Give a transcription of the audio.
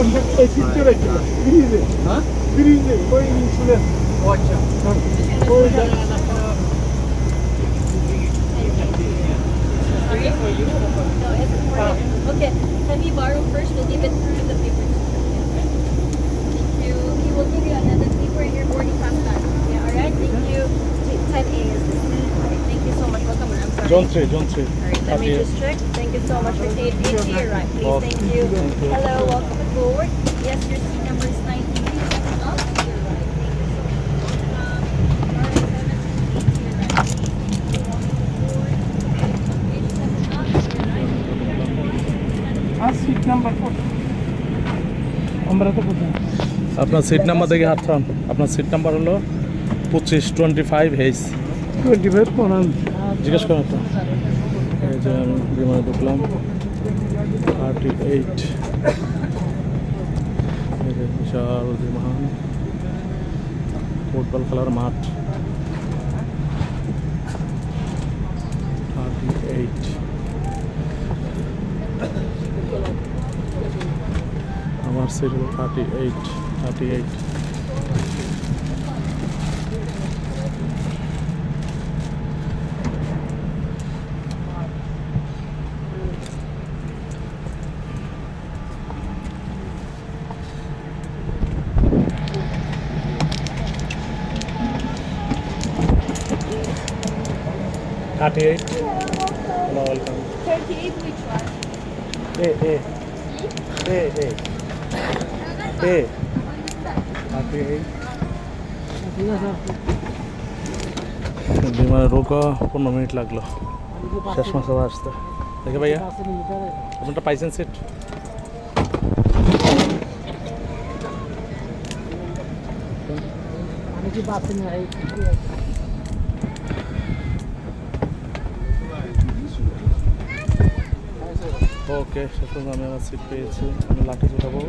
ওই পিকচার আছে ব্রিজে, হ্যাঁ ব্রিজে ওই ইনসুরেন্স। ও আচ্ছা, ওই Sorry? No, it's for him. Okay, can we borrow first? We'll give it to the paper. Thank you. He will give you another paper in your boarding pass bag. Yeah, alright? Thank you. Type A is this. Alright, thank you so much. Welcome. I'm sorry. John 3. Alright, let me just check. Thank you so much for tape A to your right, please. Okay. Thank you. Thank you. Hello, welcome aboard. Yes, your seat number is 93. Second up to your right. Thank you so much. আর seat number কত? আমরা তো কোথায়? আপনার seat number দেখে হাত খান। আপনার seat number হলো 2525 H। 25 কোন? জিজ্ঞেস করেন তো। এই যে আমি বিমানে ঢুকলাম 38। এই যে বিশাল বিমান, ফুটবল খেলার মাঠ। 38। আমার সিট হলো 38। Welcome. 38, which one? A. 38। বিমানে ঢোকা 15 মিনিট লাগলো, শেষ মাসে আসতে। দেখে ভাইয়া আপনারটা পাইছেন সিট? ওকে, শেষ পর্যন্ত আমি আমার সিট পেয়েছি। আমি লাঠি উঠাবো।